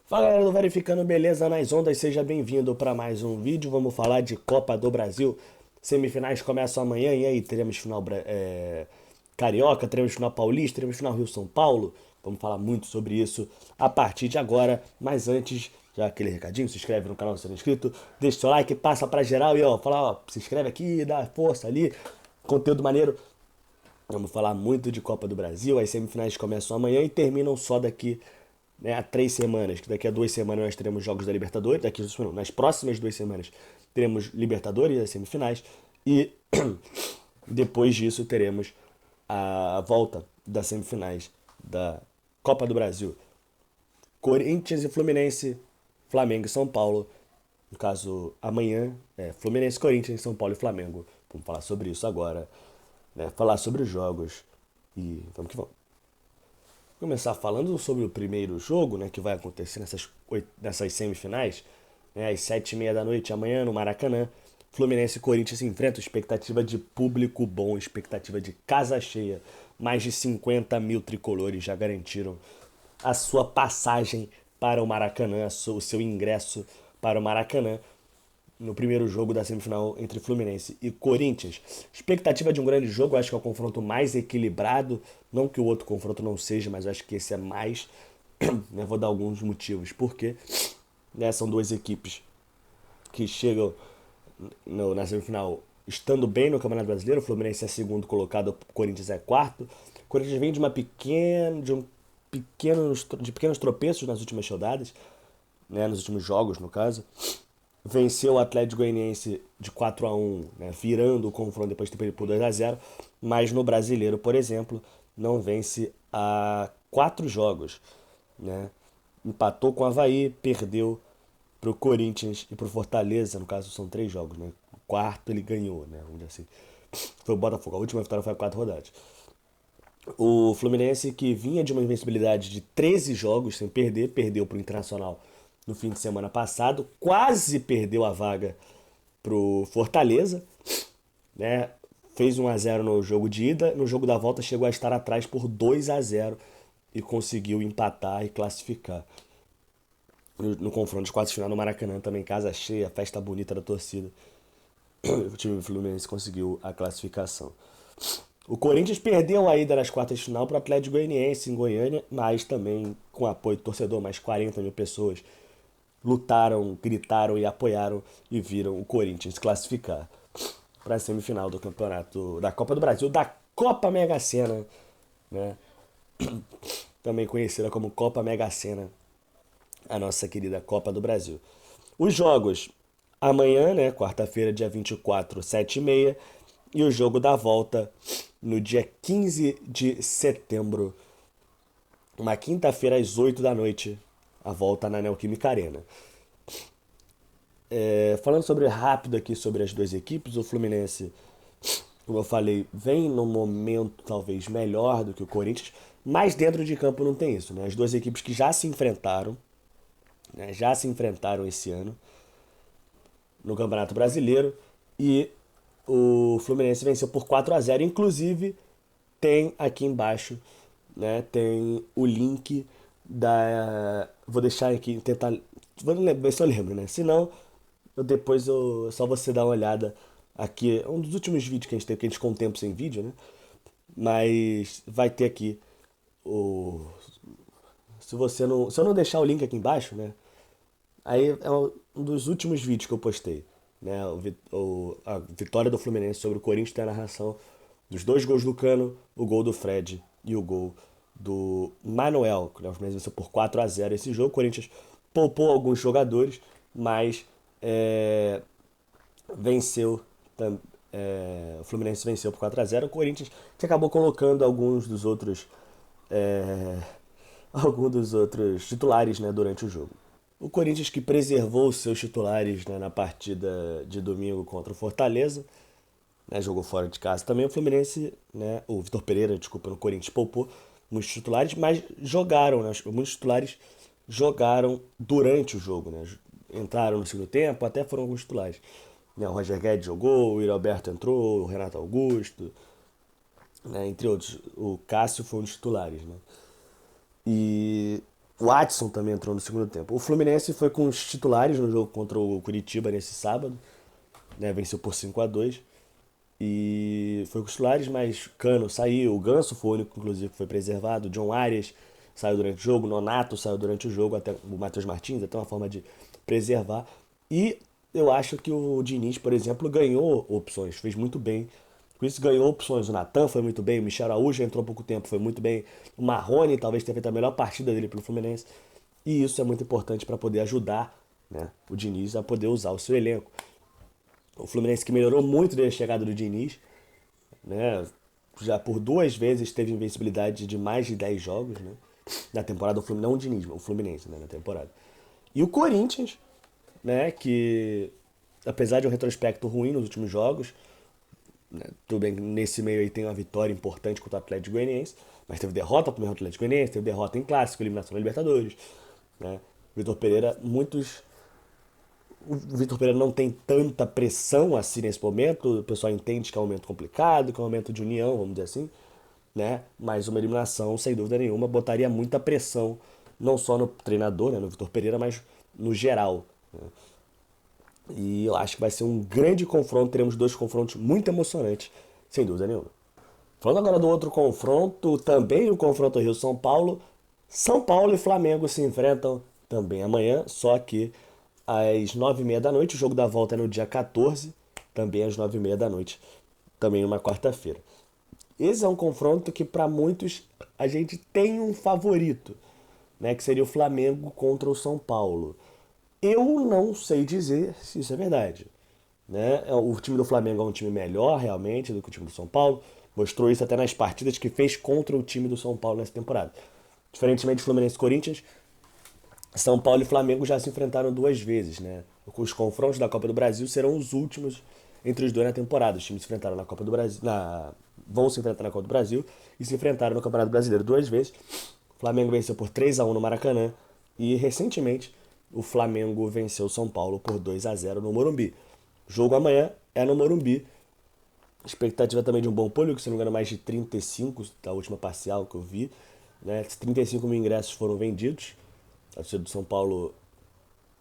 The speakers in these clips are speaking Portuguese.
Fala galera do Verificando Beleza nas Ondas, seja bem-vindo para mais um vídeo. Vamos falar de Copa do Brasil. Semifinais começam amanhã e aí teremos final Carioca, teremos final Paulista, teremos final Rio-São Paulo. Vamos falar muito sobre isso a partir de agora. Mas antes, já aquele recadinho, se inscreve no canal se não é inscrito, deixa seu like, passa pra geral e ó, fala, ó, se inscreve aqui, dá força ali. Conteúdo maneiro. Vamos falar muito de Copa do Brasil. As semifinais começam amanhã e terminam só daqui, né, a 3 semanas. Que daqui a 2 semanas nós teremos jogos da Libertadores. Nas próximas 2 semanas teremos Libertadores, as semifinais. E depois disso teremos a volta das semifinais da Copa do Brasil. Corinthians e Fluminense, Flamengo e São Paulo. No caso, amanhã é Fluminense, Corinthians, São Paulo e Flamengo. Vamos falar sobre isso agora, né? Falar sobre os jogos e vamos que vamos. Começar falando sobre o primeiro jogo, né, que vai acontecer nessas semifinais, né, às 7h30 da noite amanhã no Maracanã. Fluminense e Corinthians se enfrentam, expectativa de público bom, expectativa de casa cheia. Mais de 50 mil tricolores já garantiram a sua passagem para o Maracanã, o seu ingresso para o Maracanã no primeiro jogo da semifinal entre Fluminense e Corinthians. Expectativa de um grande jogo, acho que é o confronto mais equilibrado. Não que o outro confronto não seja, mas acho que esse é mais. Né, vou dar alguns motivos. Porque, né, são duas equipes que chegam na semifinal estando bem no Campeonato Brasileiro. O Fluminense é segundo colocado, o Corinthians é quarto. O Corinthians vem de pequenos tropeços nas últimas rodadas, né, nos últimos jogos, no caso. Venceu o Atlético Goianiense de 4-1, né, virando o confronto depois de ter perdido por 2-0, mas no Brasileiro, por exemplo, não vence há 4 jogos. Né? Empatou com o Avaí, perdeu para o Corinthians e para o Fortaleza, no caso são 3 jogos. Né? O quarto ele ganhou, né? Vamos dizer assim. Foi o Botafogo, a última vitória foi a 4 rodadas. O Fluminense, que vinha de uma invencibilidade de 13 jogos sem perder, perdeu para o Internacional no fim de semana passado, quase perdeu a vaga pro Fortaleza, né? Fez 1-0 no jogo de ida, no jogo da volta chegou a estar atrás por 2-0 e conseguiu empatar e classificar. No confronto de quartos de final no Maracanã, também casa cheia, festa bonita da torcida. O time do Fluminense conseguiu a classificação. O Corinthians perdeu a ida nas quartas de final para o Atlético Goianiense em Goiânia, mas também com apoio do torcedor, mais 40 mil pessoas lutaram, gritaram e apoiaram e viram o Corinthians classificar para a semifinal do campeonato da Copa do Brasil, da Copa Mega Sena, né? Também conhecida como Copa Mega Sena, a nossa querida Copa do Brasil. Os jogos amanhã, né, quarta-feira, dia 24, 7h30, e o jogo da volta no dia 15 de setembro, uma quinta-feira às 8 da noite, a volta na Neoquímica Arena. Falando sobre rápido aqui sobre as duas equipes, o Fluminense, como eu falei, vem num momento talvez melhor do que o Corinthians, mas dentro de campo não tem isso, né? As duas equipes que já se enfrentaram, né, já se enfrentaram esse ano no Campeonato Brasileiro e o Fluminense venceu por 4-0. Inclusive, tem aqui embaixo, né, tem o link da. Vou deixar aqui, tentar. Vou ver se eu lembro, né? Se não, só você dar uma olhada aqui. É um dos últimos vídeos que a gente tem, que a gente ficou um tempo sem vídeo, né? Mas vai ter aqui o. Se eu não deixar o link aqui embaixo, né? Aí é um dos últimos vídeos que eu postei. Né? A vitória do Fluminense sobre o Corinthians tem a narração dos 2 gols do Cano, o gol do Fred e o gol do Manuel. O Fluminense venceu por 4-0 esse jogo. O Corinthians poupou alguns jogadores, mas venceu. O Fluminense venceu por 4-0. O Corinthians que acabou colocando é, alguns dos outros titulares, né, durante o jogo. O Corinthians que preservou os seus titulares, né, na partida de domingo contra o Fortaleza, né, jogou fora de casa também. O Fluminense, né, o Vitor Pereira, desculpa, no Corinthians poupou muitos titulares, mas jogaram, né, muitos titulares jogaram durante o jogo, né, entraram no segundo tempo, até foram alguns titulares. Né, o Roger Guedes jogou, o Yuri Alberto entrou, o Renato Augusto, né, entre outros. O Cássio foi um dos titulares. Né. E O Adson também entrou no segundo tempo. O Fluminense foi com os titulares no jogo contra o Curitiba nesse sábado, né? Venceu por 5-2. E foi com os titulares, mas Cano saiu, o Ganso foi o único, inclusive, que foi preservado. O John Arias saiu durante o jogo, o Nonato saiu durante o jogo, até o Matheus Martins, até uma forma de preservar. E eu acho que o Diniz, por exemplo, ganhou opções, fez muito bem. Com isso ganhou opções. O Natan foi muito bem, o Michel Araújo entrou há pouco tempo, foi muito bem. O Marrone talvez tenha feito a melhor partida dele pelo Fluminense. E isso é muito importante para poder ajudar, né, o Diniz a poder usar o seu elenco. O Fluminense que melhorou muito desde a chegada do Diniz, né? Já por duas vezes teve invencibilidade de mais de 10 jogos, né? Na temporada do Fluminense, não o Diniz, o Fluminense, né? Na temporada. E o Corinthians, né? Que apesar de um retrospecto ruim nos últimos jogos, né, tudo bem, nesse meio aí tem uma vitória importante contra o Atlético Goianiense, mas teve derrota pro Atlético Goianiense, teve derrota em clássico, eliminação da Libertadores, né? Vitor Pereira, muitos o Vitor Pereira não tem tanta pressão assim nesse momento. O pessoal entende que é um momento complicado, que é um momento de união, vamos dizer assim, né? Mas uma eliminação, sem dúvida nenhuma, botaria muita pressão, não só no treinador, né, no Vitor Pereira, mas no geral, né? E eu acho que vai ser um grande confronto. Teremos dois confrontos muito emocionantes, sem dúvida nenhuma. Falando agora do outro confronto, também o confronto Rio-São Paulo. São Paulo e Flamengo se enfrentam também amanhã, só que às 9h30 da noite. O jogo da volta é no dia 14, também às 9h30 da noite, também numa quarta-feira. Esse é um confronto que para muitos a gente tem um favorito, né, que seria o Flamengo contra o São Paulo. Eu não sei dizer se isso é verdade, né? O time do Flamengo é um time melhor realmente do que o time do São Paulo. Mostrou isso até nas partidas que fez contra o time do São Paulo nessa temporada. Diferentemente do Fluminense e Corinthians, São Paulo e Flamengo já se enfrentaram duas vezes, né? Os confrontos da Copa do Brasil serão os últimos entre os dois na temporada. Os times se enfrentaram na Copa do Brasil, vão se enfrentar na Copa do Brasil e se enfrentaram no Campeonato Brasileiro duas vezes. O Flamengo venceu por 3-1 no Maracanã e recentemente o Flamengo venceu o São Paulo por 2-0 no Morumbi. O jogo amanhã é no Morumbi. Expectativa também de um bom público, se não me engano, mais de 35 da última parcial que eu vi, né? 35 mil ingressos foram vendidos. A torcida do São Paulo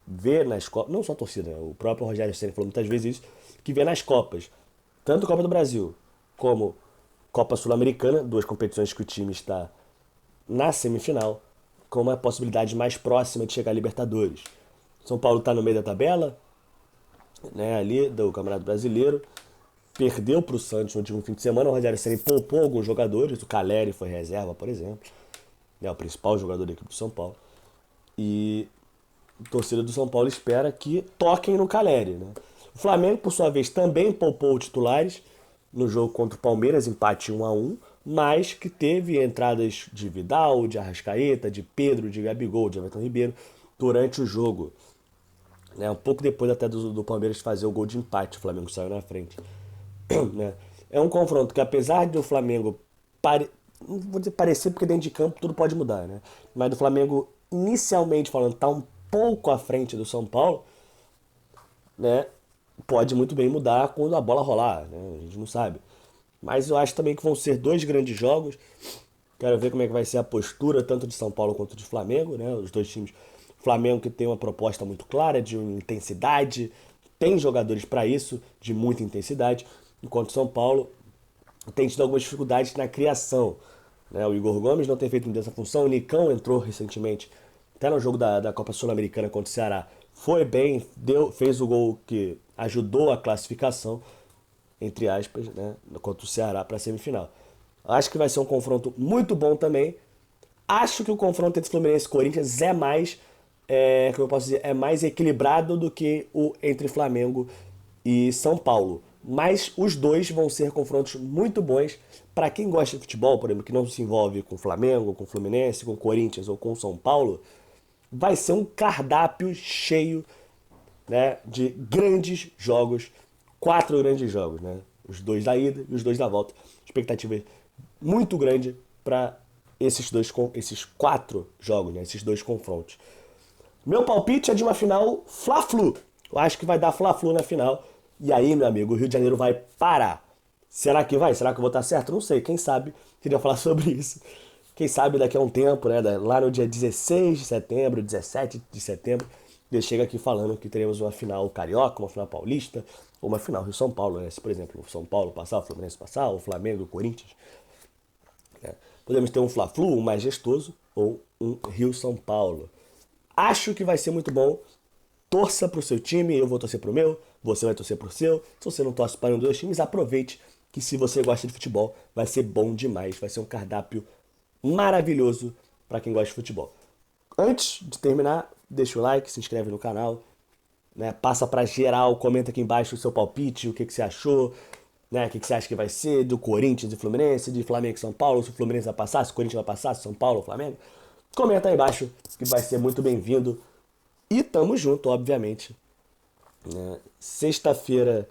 vê nas Copas, não só a torcida, né? O próprio Rogério Ceni falou muitas vezes isso, que vê nas Copas, tanto Copa do Brasil como Copa Sul-Americana, duas competições que o time está na semifinal, com uma possibilidade mais próxima de chegar à Libertadores. São Paulo está no meio da tabela, né, ali do Campeonato Brasileiro, perdeu para o Santos no último fim de semana. O Rogério Ceni poupou alguns jogadores, o Caleri foi reserva, por exemplo, né, o principal jogador da equipe do São Paulo. E a torcida do São Paulo espera que toquem no Caleri, né? O Flamengo, por sua vez, também poupou titulares no jogo contra o Palmeiras, empate 1-1, mas que teve entradas de Vidal, de Arrascaeta, de Pedro, de Gabigol, de Everton Ribeiro durante o jogo, né? Um pouco depois até do Palmeiras fazer o gol de empate, o Flamengo saiu na frente, né? É um confronto que, apesar do Flamengo não vou dizer parecer, porque dentro de campo tudo pode mudar, né? Mas do Flamengo, inicialmente falando, tá um pouco à frente do São Paulo, né? Pode muito bem mudar quando a bola rolar, né? A gente não sabe. Mas eu acho também que vão ser dois grandes jogos. Quero ver como é que vai ser a postura tanto de São Paulo quanto de Flamengo, né? Os dois times. O Flamengo que tem uma proposta muito clara de intensidade, tem jogadores para isso, de muita intensidade, enquanto São Paulo tem tido algumas dificuldades na criação, né? O Igor Gomes não tem feito muito essa função, o Nicão entrou recentemente, até no jogo da Copa Sul-Americana contra o Ceará, foi bem, fez o gol que ajudou a classificação, entre aspas, né, contra o Ceará para a semifinal. Acho que vai ser um confronto muito bom também. Acho que o confronto entre Fluminense e Corinthians é mais, como eu posso dizer, é mais equilibrado do que o entre Flamengo e São Paulo. Mas os dois vão ser confrontos muito bons para quem gosta de futebol, por exemplo, que não se envolve com Flamengo, com Fluminense, com Corinthians ou com São Paulo. Vai ser um cardápio cheio, né, de grandes jogos, 4 grandes jogos, né? Os dois da ida e os dois da volta. Expectativa muito grande para esses 4 jogos, né? Esses dois confrontos. Meu palpite é de uma final Fla-Flu. Eu acho que vai dar Fla-Flu na final. E aí, meu amigo, o Rio de Janeiro vai parar. Será que vai? Será que eu vou estar certo? Não sei. Quem sabe queria falar sobre isso Quem sabe daqui a um tempo, né, lá no dia 16 de setembro, 17 de setembro, ele chega aqui falando que teremos uma final carioca, uma final paulista, ou uma final Rio-São Paulo, né? Se, por exemplo, o São Paulo passar, o Fluminense passar, o Flamengo, o Corinthians, né? Podemos ter um Fla-Flu, um majestoso, ou um Rio-São Paulo. Acho que vai ser muito bom. Torça pro seu time, eu vou torcer pro meu, você vai torcer pro seu. Se você não torce para um dos dois times, aproveite que se você gosta de futebol, vai ser bom demais. Vai ser um cardápio maravilhoso para quem gosta de futebol. Antes de terminar, deixa o like, se inscreve no canal, né? Passa para geral, comenta aqui embaixo o seu palpite, o que você achou, né? O que você acha que vai ser do Corinthians e Fluminense, de Flamengo e São Paulo, se o Fluminense vai passar, se o Corinthians vai passar, se São Paulo ou Flamengo. Comenta aí embaixo que vai ser muito bem-vindo. E tamo junto, obviamente, né? Sexta-feira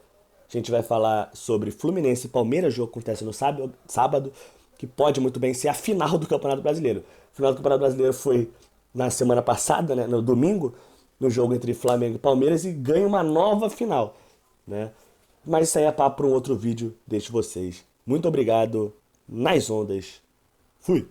a gente vai falar sobre Fluminense e Palmeiras, jogo que acontece no sábado, que pode muito bem ser a final do Campeonato Brasileiro. A final do Campeonato Brasileiro foi na semana passada, né, no domingo, no jogo entre Flamengo e Palmeiras, e ganha uma nova final, né? Mas isso aí é papo para um outro vídeo, deixo vocês. Muito obrigado, nas ondas. Fui!